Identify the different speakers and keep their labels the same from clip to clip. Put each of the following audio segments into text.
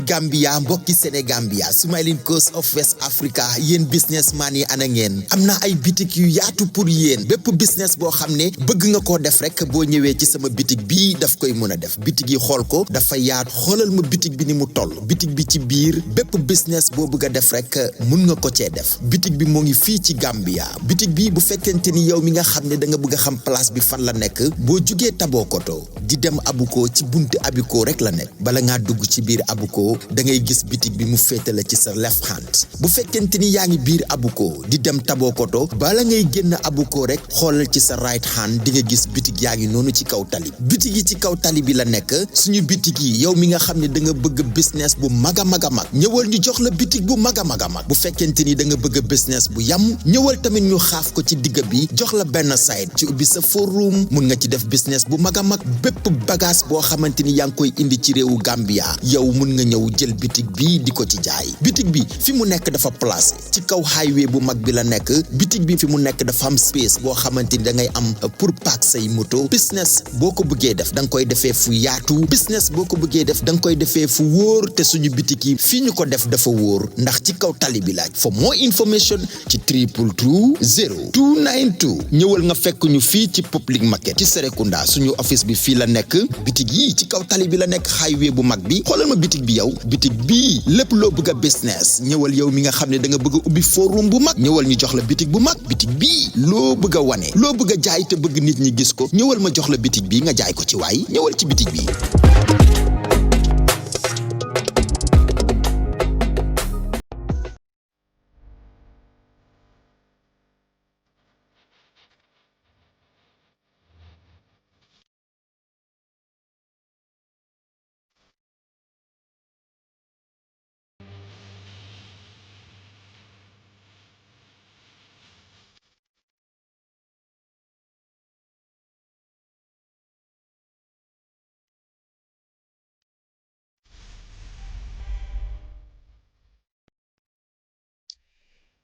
Speaker 1: Gambia mbokki Sénégambia Smiling Coast of West Africa yéen businessman yi ana ngeen am na ay bitik yu yaatu pour yéen bépp business boo xam ne bëgg nga koo def rek boo ñëwee ci sama bitik bii daf koy mën a def bitik yi xool ko dafa yaatu xoolal ma bitik bi ni mu toll bitik bi ci biir bépp business boo bëgg a def rek mun nga ko cee def bitik bi moo ngi fii ci Gambia bitik bi bu fekkente ni yow mi nga xam ne da nga bëgg a xam place bi fan la nekk boo jugee Tabokoto di dem Abuko ci buntu Abuko rek la nekk bala ngaa dugg ci biir Abuko da ngay gis bitik bi mu féetale ci sa left hand bu fekkente ni yaa ngi biir Abuko di dem Tabokoto bala ngay génn Abuko rek xoolal ci sa right hand di nga gis bitik yaa ngi noonu ci kaw tali bitik yi ci kaw tali bi la nekk suñu bitik yi yow mi nga xam ne da nga bëgg business bu mag a mag ñëwal ñu jox la bitik bu mag a mag bu fekkente ni da nga bëgg business bu yam ñëwal tamit ñu xaaf ko ci digg bi jox la benn side ci ubbi sa forum mun nga ci def business bu mag a mag bépp bagage boo xamante ni yaa ngi koy indi ci réewu Gambia yow mun nga ñëw jël bitik bi di ko ci jaay bitik bi fi mu nekk dafa placé ci kaw highway bu mag bi la nekk bitik bi fi mu nekk dafa am space boo xamante ni da ngay am pour park say moto business boo ko bëggee def da nga koy defee fu yaatu business boo ko bëggee def da nga koy defee fu wóor te suñu bitik yi fii ñu ko def dafa wóor ndax ci kaw tali bi laaj for more information ci 222 ñëwal nga fekk ñu fii ci public market ci Serekunda suñu office bi fii la nekk bitik yi ci kaw tali bi la nekk highway bu mag bi xoolal ma bitik bi yow bitik bii lépp loo bëgg a business ñëwal yow mi nga xam ne da nga bëgg a ubbi forum bu mag ñëwal ñu jox la bitik bu mag bitik bii loo bëgg a wane loo bëgg a jaay te bëgg nit ñi gis ko ñëwal ma jox la bitik bi nga jaay ko ci waay ñëwal ci bitik bi.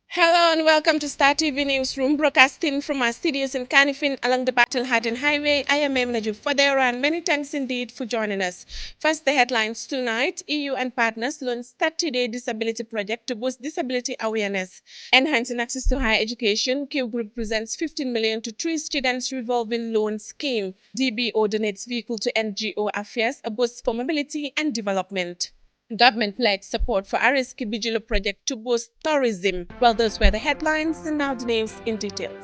Speaker 2: Hello and welcome to Star TV Newsroom, broadcasting from our studios in Kanifing along the Battle Harden Highway. I am Najib Fadera, and many thanks indeed for joining us. First, the headlines tonight. EU and partners launch 30-day disability project to boost disability awareness. Enhancing access to higher education, Q Group presents 15 million to 3 students revolving loan scheme. DBO donates vehicle to NGO affairs, a boost for mobility and development. Government pledged support for Aris Kibijilo project to boost tourism. Well, those were the headlines, and now the names in details.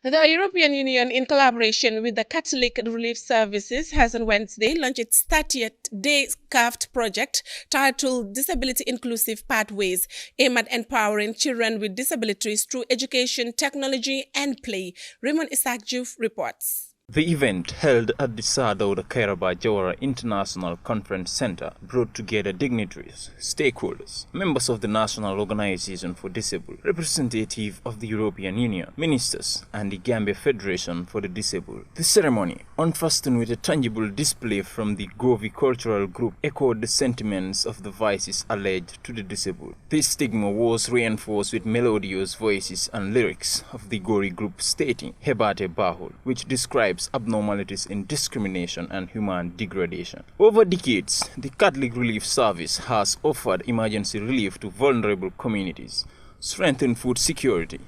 Speaker 2: The European Union, in collaboration with the Catholic Relief Services, has on Wednesday launched its 30th Day CAFT project titled Disability Inclusive Pathways, aimed at empowering children with disabilities through education, technology, and play. Raymond Isaac-Juf reports.
Speaker 3: The event, held at the Sir Dawda Kairaba Jawara International Conference Center, brought together dignitaries, stakeholders, members of the National Organization for Disabled, representative of the European Union, ministers, and the Gambia Federation for the Disabled. The ceremony, unfastened with a tangible display from the Govi Cultural Group, echoed the sentiments of the vices alleged to the disabled. This stigma was reinforced with melodious voices and lyrics of the Gori Group stating Hebate Bahul, which describes abnormalities in discrimination and human degradation. Over decades, the Catholic Relief Service has offered emergency relief to vulnerable communities, strengthened food security,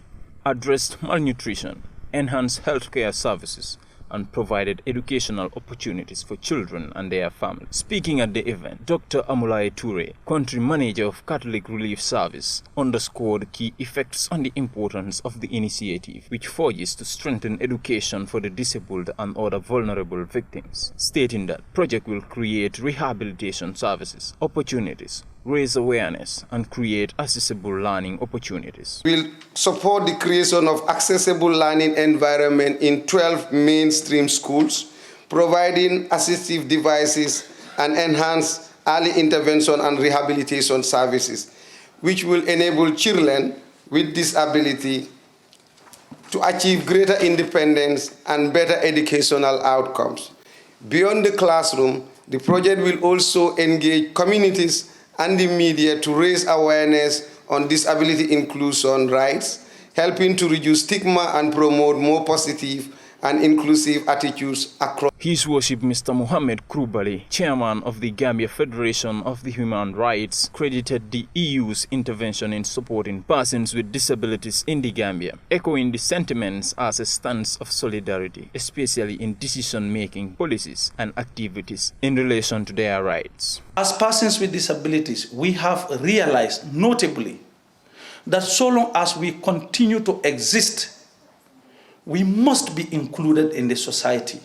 Speaker 3: addressed malnutrition, enhanced healthcare services, and provided educational opportunities for children and their families. Speaking at the event, Dr. Amulai Toure, country manager of Catholic Relief Service, underscored key effects on the importance of the initiative, which forges to strengthen education for the disabled and other vulnerable victims, stating that project will create rehabilitation services, opportunities, raise awareness, and create accessible learning opportunities.
Speaker 4: We'll support the creation of accessible learning environment in 12 mainstream schools, providing assistive devices and enhanced early intervention and rehabilitation services, which will enable children with disability to achieve greater independence and better educational outcomes. Beyond the classroom, the project will also engage communities and the media to raise awareness on disability inclusion rights, helping to reduce stigma and promote more positive and inclusive attitudes across.
Speaker 3: His Worship Mr. Mohamed Krubali, chairman of the Gambia Federation of the Human Rights, credited the EU's intervention in supporting persons with disabilities in the Gambia, echoing the sentiments as a stance of solidarity, especially in decision-making policies and activities in relation to their rights.
Speaker 5: As persons with disabilities, we have realized notably that so long as we continue to exist, we must be included in the society,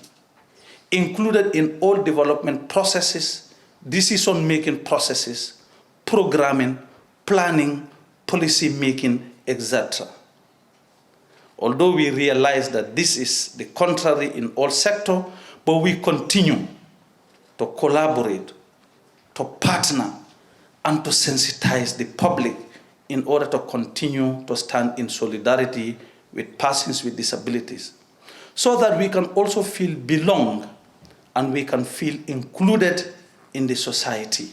Speaker 5: included in all development processes, decision-making processes, programming, planning, policy making, etc. Although we realize that this is the contrary in all sectors, but we continue to collaborate, to partner, and to sensitize the public in order to continue to stand in solidarity with persons with disabilities, so that we can also feel belong and we can feel included in the society.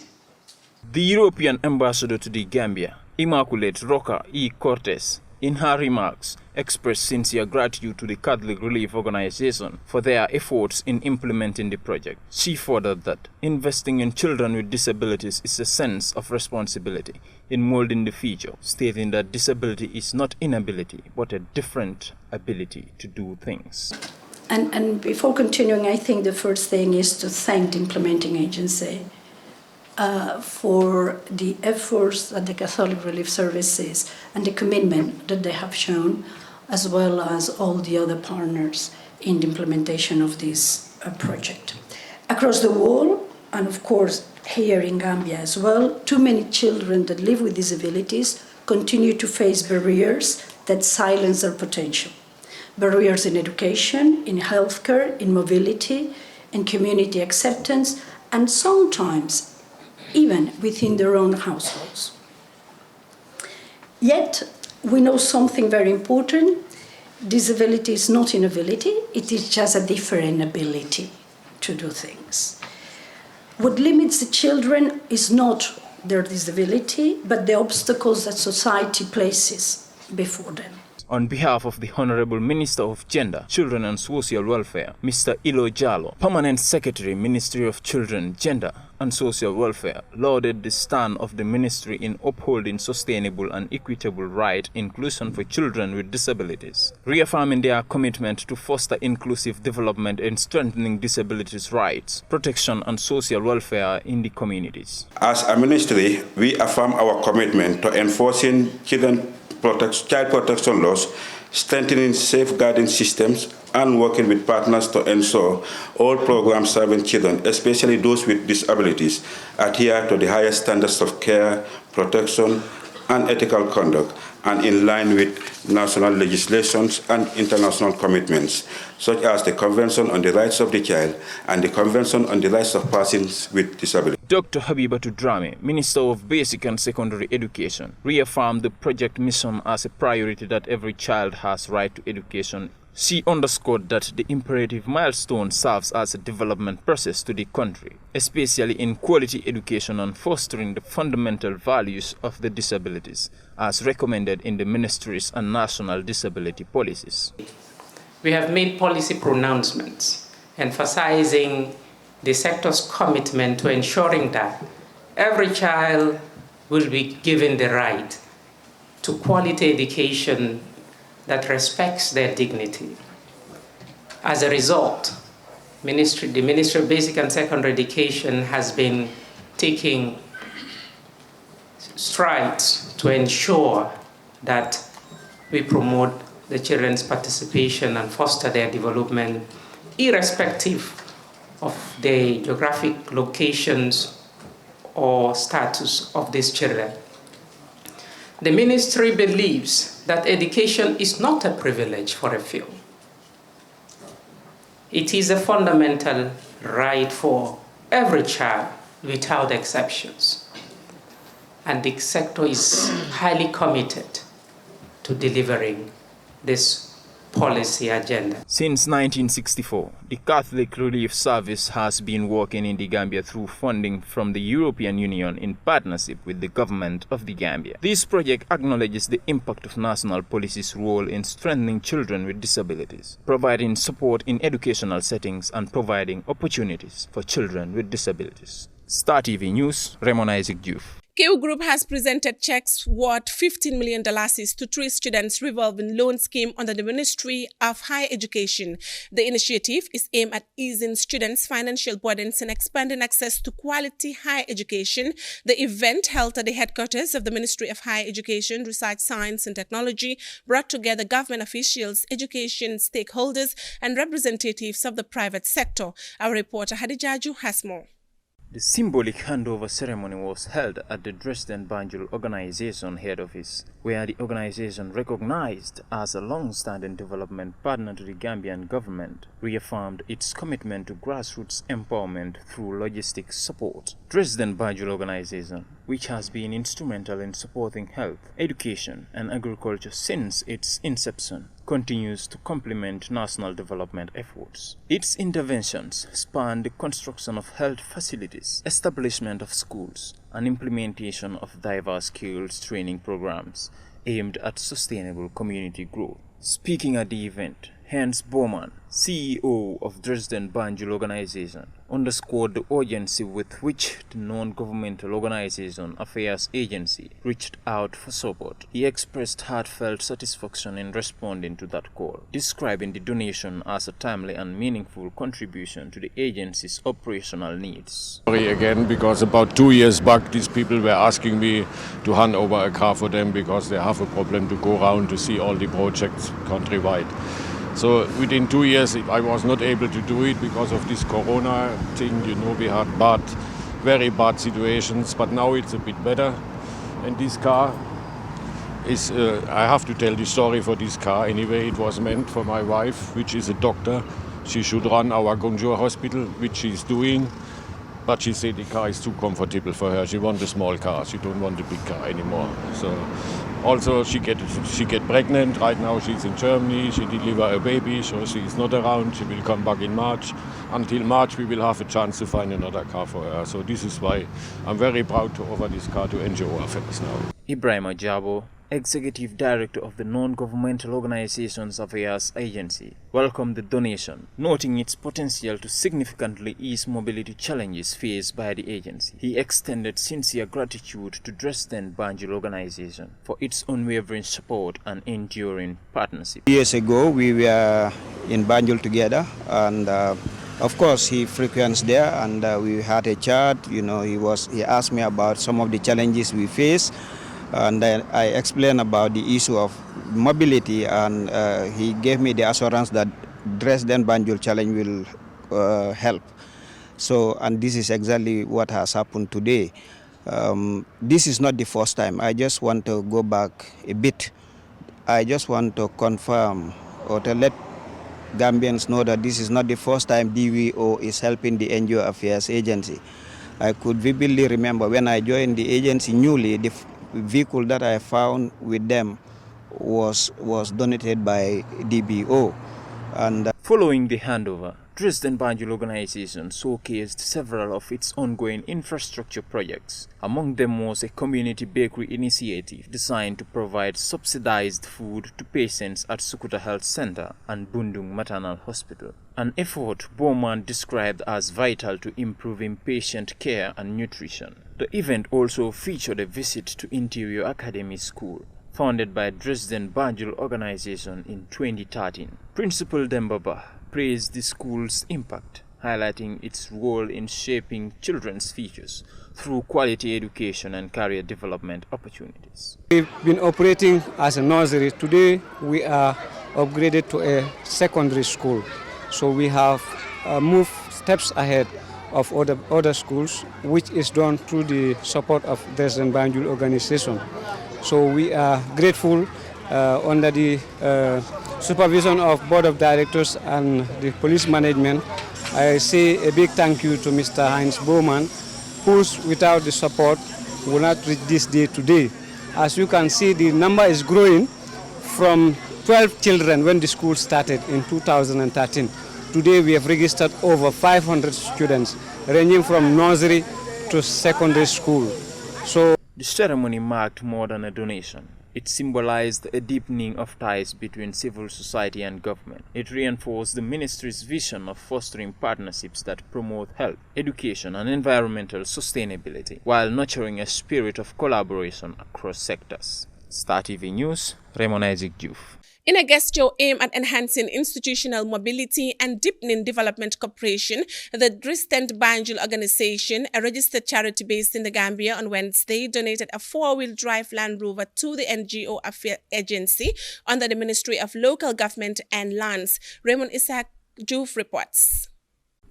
Speaker 3: The European ambassador to the Gambia, Immaculate Roca E. Cortes, in her remarks, expressed sincere gratitude to the Catholic Relief Organization for their efforts in implementing the project. She furthered that investing in children with disabilities is a sense of responsibility in molding the future, stating that disability is not inability, but a different ability to do things.
Speaker 6: And before continuing, I think the first thing is to thank the implementing agency for the efforts that the Catholic Relief Services and the commitment that they have shown, as well as all the other partners in the implementation of this project. Across the world, and of course here in Gambia as well, too many children that live with disabilities continue to face barriers that silence their potential. Barriers in education, in healthcare, in mobility, in community acceptance, and sometimes even within their own households. Yet, we know something very important. Disability is not inability, it is just a different ability to do things. What limits the children is not their disability, but the obstacles that society places before them.
Speaker 3: On behalf of the Honorable Minister of Gender, Children and Social Welfare, Mr. Ilo Jalo, Permanent Secretary, Ministry of Children, Gender and Social Welfare, lauded the stand of the ministry in upholding sustainable and equitable right inclusion for children with disabilities, reaffirming their commitment to foster inclusive development and strengthening disabilities' rights, protection and social welfare in the communities.
Speaker 7: As a ministry, we affirm our commitment to enforcing child protection laws, strengthening safeguarding systems, and working with partners to ensure all programs serving children, especially those with disabilities, adhere to the highest standards of care, protection, and ethical conduct, and in line with national legislations and international commitments, such as the Convention on the Rights of the Child and the Convention on the Rights of Persons with Disabilities.
Speaker 3: Dr. Habibatu Drame, Minister of Basic and Secondary Education, reaffirmed the project mission as a priority that every child has right to education. She underscored that the imperative milestone serves as a development process to the country, especially in quality education and fostering the fundamental values of the disabilities, as recommended in the ministry's and national disability policies.
Speaker 8: We have made policy pronouncements emphasizing the sector's commitment to ensuring that every child will be given the right to quality education that respects their dignity. As a result, the Ministry of Basic and Secondary Education has been taking strides to ensure that we promote the children's participation and foster their development, irrespective of the geographic locations or status of these children. The ministry believes that education is not a privilege for a few. It is a fundamental right for every child without exceptions. And the sector is highly committed to delivering this policy agenda.
Speaker 3: Since 1964, the Catholic Relief Service has been working in the Gambia through funding from the European Union in partnership with the government of the Gambia. This project acknowledges the impact of national policy's role in strengthening children with disabilities, providing support in educational settings and providing opportunities for children with disabilities. Star TV News, Raymond Isaac Diouf.
Speaker 2: KU Group has presented checks worth $15 million to 3 students revolving loan scheme under the Ministry of Higher Education. The initiative is aimed at easing students' financial burdens and expanding access to quality higher education. The event, held at the headquarters of the Ministry of Higher Education, Research, Science and Technology, brought together government officials, education stakeholders and representatives of the private sector. Our reporter Hadijaju has more.
Speaker 3: The symbolic handover ceremony was held at the Dresden Banjul Organization head office, where the organization, recognized as a long-standing development partner to the Gambian government, reaffirmed its commitment to grassroots empowerment through logistics support. Dresden Banjul Organization, which has been instrumental in supporting health, education and agriculture since its inception, continues to complement national development efforts. Its interventions span the construction of health facilities, establishment of schools, and implementation of diverse skills training programs aimed at sustainable community growth. Speaking at the event, Hans Bowman, CEO of Dresden Banjul Organization, underscored the urgency with which the non-governmental organization Affairs Agency reached out for support. He expressed heartfelt satisfaction in responding to that call, describing the donation as a timely and meaningful contribution to the agency's operational needs.
Speaker 9: Sorry again, because about 2 years back these people were asking me to hand over a car for them because they have a problem to go around to see all the projects countrywide. So within 2 years I was not able to do it because of this corona thing. You know, we had very bad situations, but now it's a bit better. And this car is, I have to tell the story for this car anyway. It was meant for my wife, which is a doctor. She should run our Gonjour hospital, which she's doing. But she said the car is too comfortable for her. She wants a small car. She don't want a big car anymore. So also she get pregnant. Right now she's in Germany. She deliver a baby, so she's not around. She will come back in March. Until March we will have a chance to find another car for her. So this is why I'm very proud to offer this car to NGO Affairs now.
Speaker 3: Ibrahim Ajabo, Executive Director of the Non-Governmental Organizations Affairs Agency, welcomed the donation, noting its potential to significantly ease mobility challenges faced by the agency. He extended sincere gratitude to Dresden Banjul Organization for its unwavering support and enduring partnership.
Speaker 10: Years ago, we were in Banjul together, and of course, he frequents there, and we had a chat. You know, he asked me about some of the challenges we face. And then I explained about the issue of mobility, and he gave me the assurance that Dresden Banjul Challenge will help. So, and this is exactly what has happened today. This is not the first time. I just want to go back a bit. I just want to confirm or to let Gambians know that this is not the first time DVO is helping the NGO Affairs Agency. I could vividly remember when I joined the agency newly, the vehicle that I found with them was donated by DBO. And
Speaker 3: following the handover, Dresden Banjul Organization showcased several of its ongoing infrastructure projects. Among them was a community bakery initiative designed to provide subsidized food to patients at Sukuta Health Center and Bundung Maternal Hospital, an effort Bowman described as vital to improving patient care and nutrition. The event also featured a visit to Interior Academy School, founded by Dresden Banjul Organization in 2013. Principal Dembaba praised the school's impact, highlighting its role in shaping children's futures through quality education and career development opportunities.
Speaker 11: We've been operating as a nursery. Today we are upgraded to a secondary school. So we have moved steps ahead of other schools, which is done through the support of Dresden Banjul Organization. So we are grateful under the supervision of Board of Directors and the police management. I say a big thank you to Mr. Heinz Bowman schools without the support will not reach this day today. As you can see, the number is growing from 12 children when the school started in 2013. Today we have registered over 500 students ranging from nursery to secondary school. So
Speaker 3: the ceremony marked more than a donation. It symbolized a deepening of ties between civil society and government. It reinforced the ministry's vision of fostering partnerships that promote health, education, and environmental sustainability, while nurturing a spirit of collaboration across sectors. Star TV News, Raymond Isaac Diouf.
Speaker 2: In a gesture aimed at enhancing institutional mobility and deepening development cooperation, the Distant Banjul organization, a registered charity based in the Gambia, on Wednesday donated a 4-wheel drive Land Rover to the NGO Affairs Agency under the Ministry of Local Government and Lands. Raymond Isaac Diouf reports.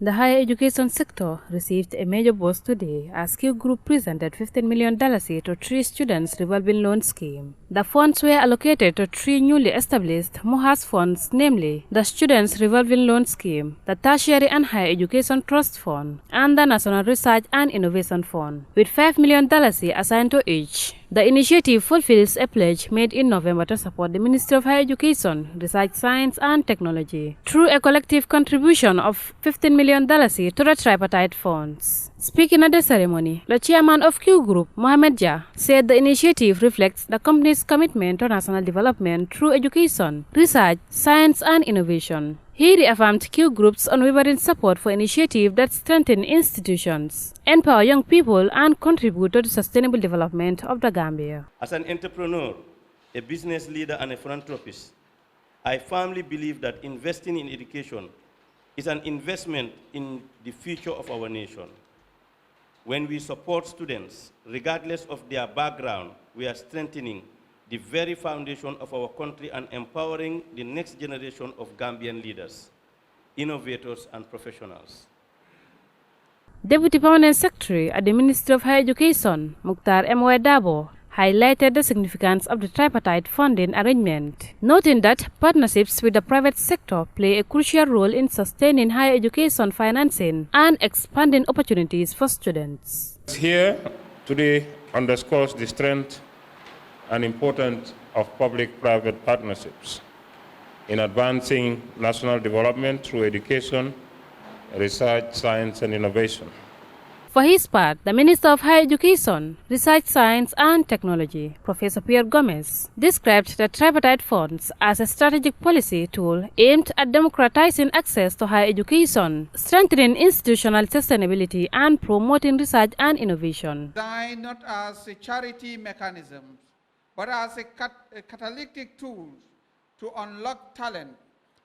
Speaker 12: The higher education sector received a major boost today as Q Group presented $15 million to 3 students' revolving loan scheme. The funds were allocated to 3 newly established MOHAS funds, namely the Students' Revolving Loan Scheme, the Tertiary and Higher Education Trust Fund, and the National Research and Innovation Fund, with $5 million assigned to each. The initiative fulfills a pledge made in November to support the Ministry of Higher Education, Research, Science and Technology through a collective contribution of $15 million to the tripartite funds. Speaking at the ceremony, the chairman of Q Group, Mohamed Jah, said the initiative reflects the company's commitment to national development through education, research, science and innovation. He reaffirmed Q Group's unwavering support for initiatives that strengthen institutions, empower young people and contribute to the sustainable development of the Gambia.
Speaker 13: As an entrepreneur, a business leader and a philanthropist, I firmly believe that investing in education is an investment in the future of our nation. When we support students, regardless of their background, we are strengthening the very foundation of our country and empowering the next generation of Gambian leaders, innovators, and professionals.
Speaker 12: Deputy Permanent Secretary at the Ministry of Higher Education, Mukhtar M. Dabo, highlighted the significance of the tripartite funding arrangement, noting that partnerships with the private sector play a crucial role in sustaining higher education financing and expanding opportunities for students.
Speaker 14: Here today underscores the strength and importance of public-private partnerships in advancing national development through education, research, science, and innovation.
Speaker 12: For his part, the Minister of Higher Education, Research, Science and Technology, Professor Pierre Gomez, described the tripartite funds as a strategic policy tool aimed at democratizing access to higher education, strengthening institutional sustainability, and promoting research and innovation.
Speaker 15: Designed not as a charity mechanism, but as a catalytic tool to unlock talent,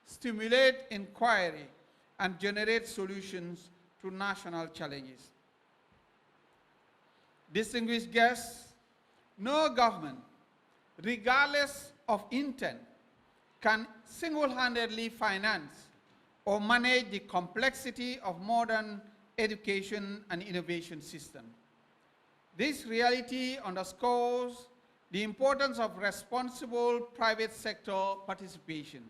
Speaker 15: stimulate inquiry, and generate solutions to national challenges. Distinguished guests, no government, regardless of intent, can single-handedly finance or manage the complexity of modern education and innovation system. This reality underscores the importance of responsible private sector participation.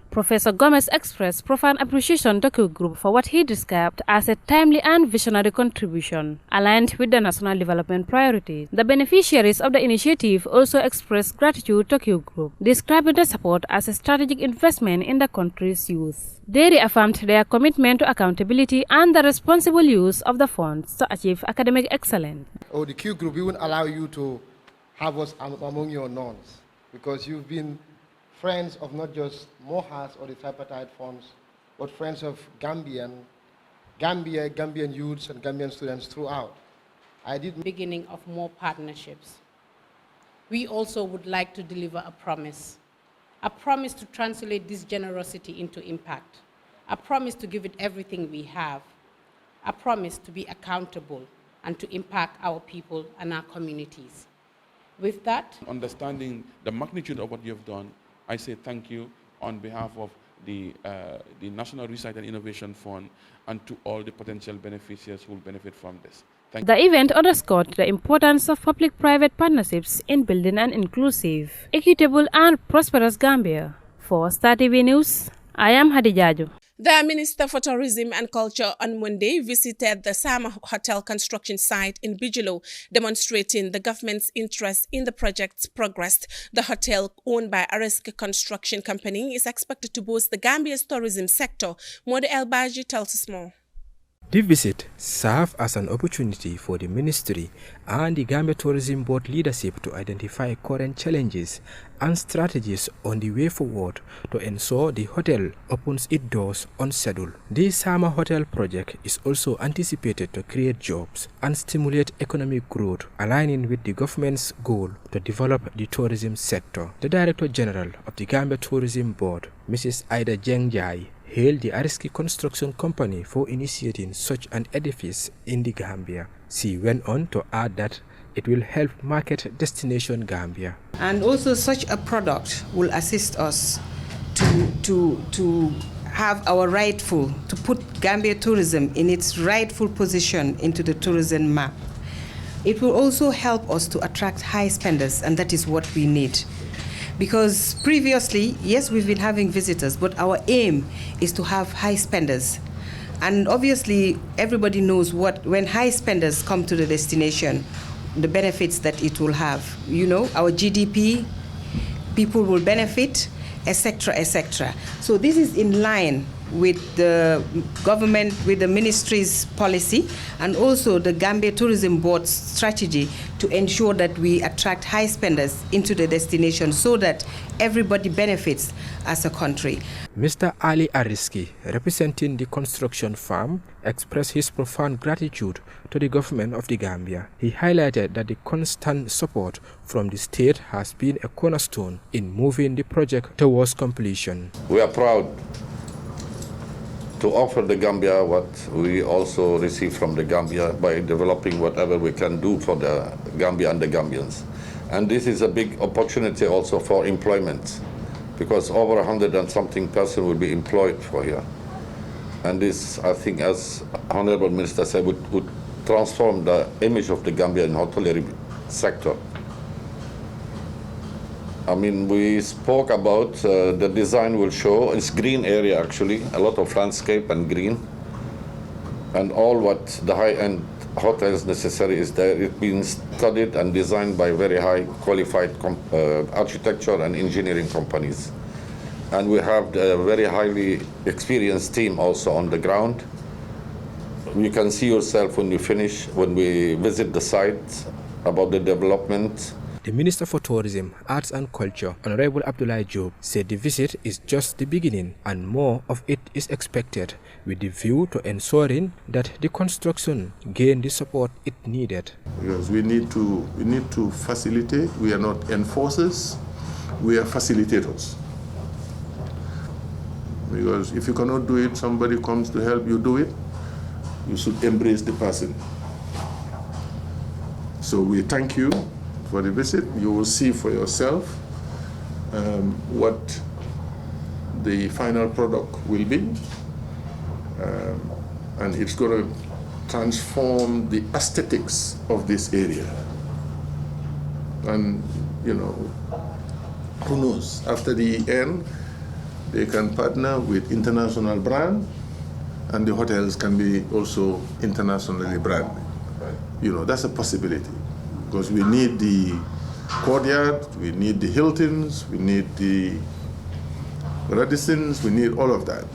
Speaker 12: Professor Gomez expressed profound appreciation to Q Group for what he described as a timely and visionary contribution aligned with the national development priorities. The beneficiaries of the initiative also expressed gratitude to Q Group, describing the support as a strategic investment in the country's youth. They reaffirmed their commitment to accountability and the responsible use of the funds to achieve academic excellence.
Speaker 16: The Q Group, we won't allow you to have us among your norms because you've been friends of not just MOHAS or the tripartite funds, but friends of Gambia, Gambian youths and Gambian students throughout.
Speaker 17: Beginning of more partnerships. We also would like to deliver a promise to translate this generosity into impact, a promise to give it everything we have, a promise to be accountable and to impact our people and our communities. With that,
Speaker 18: understanding the magnitude of what you've done, I say thank you on behalf of the National Research and Innovation Fund and to all the potential beneficiaries who will benefit from this. Thank you.
Speaker 12: The event underscored the importance of public-private partnerships in building an inclusive, equitable and prosperous Gambia. For Star TV News, I am Hadijaju.
Speaker 2: The Minister for Tourism and Culture on Monday visited the Sama Hotel construction site in Bigelow, demonstrating the government's interest in the project's progress. The hotel, owned by Areski Construction Company, is expected to boost the Gambia's tourism sector. Mode El Baji tells us more.
Speaker 19: The visit served as an opportunity for the ministry and the Gambia Tourism Board leadership to identify current challenges and strategies on the way forward to ensure the hotel opens its doors on schedule. The Sama Hotel project is also anticipated to create jobs and stimulate economic growth, aligning with the government's goal to develop the tourism sector. The Director General of the Gambia Tourism Board, Mrs. Ida Jengjai, hailed the Areski Construction Company for initiating such an edifice in the Gambia. She went on to add that it will help market destination Gambia.
Speaker 20: And also such a product will assist us to have our rightful, to put Gambia tourism in its rightful position into the tourism map. It will also help us to attract high spenders, and that is what we need. Because previously, yes, we've been having visitors, but our aim is to have high spenders. And obviously, everybody knows when high spenders come to the destination, the benefits that it will have. You know, our GDP, people will benefit, etc., etc. So this is in line with the government, with the ministry's policy, and also the Gambia Tourism Board's strategy to ensure that we attract high spenders into the destination so that everybody benefits as a country.
Speaker 19: Mr. Ali Areski, representing the construction firm, expressed his profound gratitude to the government of the Gambia. He highlighted that the constant support from the state has been a cornerstone in moving the project towards completion.
Speaker 21: We are proud to offer the Gambia what we also receive from the Gambia by developing whatever we can do for the Gambia and the Gambians. And this is a big opportunity also for employment, because over 100 and something person will be employed for here. And this, I think, as Honorable Minister said, would transform the image of the Gambia in hotelier sector. I mean, we spoke about the design will show, it's green area actually, a lot of landscape and green. And all what the high-end hotels necessary is there. It's been studied and designed by very high qualified architecture and engineering companies. And we have a very highly experienced team also on the ground. You can see yourself when you finish, when we visit the site, about the development.
Speaker 19: The Minister for Tourism, Arts and Culture, Honorable Abdullah Job, said the visit is just the beginning and more of it is expected, with the view to ensuring that the construction gain the support it needed.
Speaker 22: Because we need to facilitate. We are not enforcers, we are facilitators. Because if you cannot do it, somebody comes to help you do it, you should embrace the person. So we thank you for the visit. You will see for yourself what the final product will be. And it's going to transform the aesthetics of this area. And, you know, who knows, after the end, they can partner with international brand, and the hotels can be also internationally branded. You know, that's a possibility. Because we need the Courtyard, we need the Hiltons, we need the Radissons, we need all of that.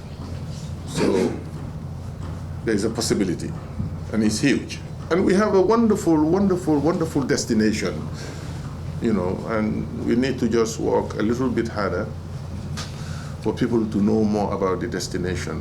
Speaker 22: So there's a possibility, and it's huge. And we have a wonderful, wonderful, wonderful destination, you know, and we need to just work a little bit harder for people to know more about the destination.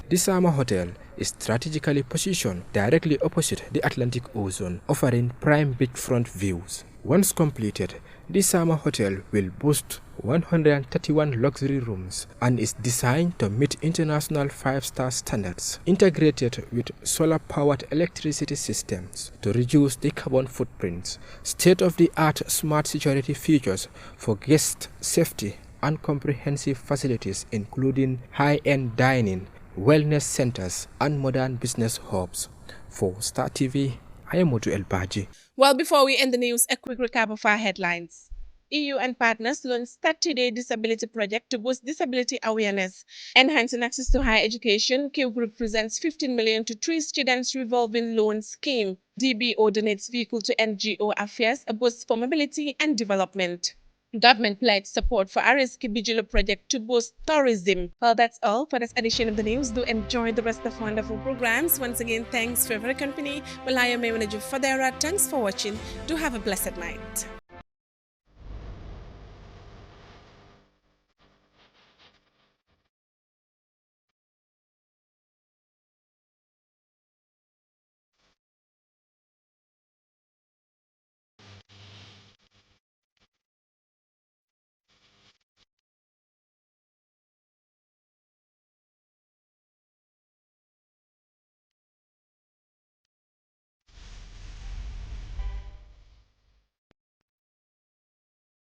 Speaker 19: The Sama Hotel is strategically positioned directly opposite the Atlantic Ocean, offering prime beachfront views. Once completed, the Sama Hotel will boast 131 luxury rooms and is designed to meet international 5-star standards, integrated with solar-powered electricity systems to reduce the carbon footprints, state-of-the-art smart security features for guest safety, and comprehensive facilities including high-end dining, wellness centers, and modern business hubs. For Star TV, I am Modu El Baji.
Speaker 2: Well, before we end the news, a quick recap of our headlines. EU and partners launched 30-day disability project to boost disability awareness. Enhancing access to higher education, Q Group presents 15 million to 3 students revolving loan scheme. DBO donates vehicle to NGO affairs, a boost for mobility and development. Government pledged support for Ariski Bijilo project to boost tourism. Well, that's all for this edition of the news. Do enjoy the rest of wonderful programs. Once again, thanks for your company. Well, I am Manager Fadera. Thanks for watching. Do have a blessed night.